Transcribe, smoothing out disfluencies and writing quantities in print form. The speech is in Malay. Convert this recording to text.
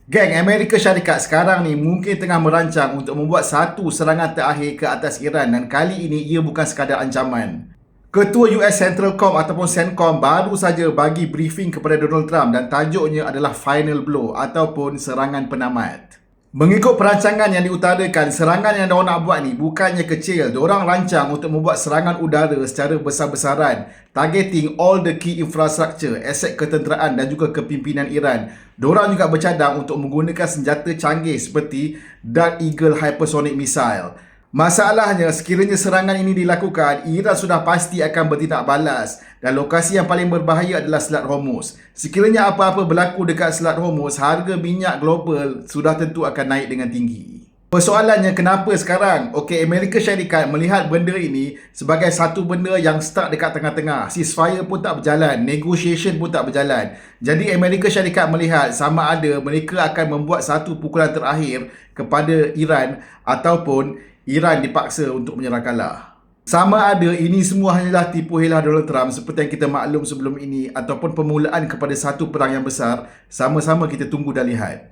Geng Amerika Syarikat sekarang ni mungkin tengah merancang untuk membuat satu serangan terakhir ke atas Iran dan kali ini ia bukan sekadar ancaman. Ketua US Central Com ataupun CENTCOM baru saja bagi briefing kepada Donald Trump dan tajuknya adalah Final Blow ataupun serangan penamat. Mengikut perancangan yang diutarakan, serangan yang diorang nak buat ni bukannya kecil. Diorang rancang untuk membuat serangan udara secara besar-besaran, targeting all the key infrastructure, aset ketenteraan dan juga kepimpinan Iran. Diorang juga bercadang untuk menggunakan senjata canggih seperti Dark Eagle Hypersonic Missile. Masalahnya, sekiranya serangan ini dilakukan, Iran sudah pasti akan bertindak balas dan lokasi yang paling berbahaya adalah Selat Hormuz. Sekiranya apa-apa berlaku dekat Selat Hormuz, harga minyak global sudah tentu akan naik dengan tinggi. Persoalannya, kenapa sekarang? Okey, Amerika Syarikat melihat benda ini sebagai satu benda yang stuck dekat tengah-tengah. Ceasefire pun tak berjalan, negotiation pun tak berjalan. Jadi Amerika Syarikat melihat sama ada mereka akan membuat satu pukulan terakhir kepada Iran ataupun Iran dipaksa untuk menyerah kalah. Sama ada ini semua hanyalah tipu helah Donald Trump seperti yang kita maklum sebelum ini ataupun permulaan kepada satu perang yang besar, sama-sama kita tunggu dan lihat.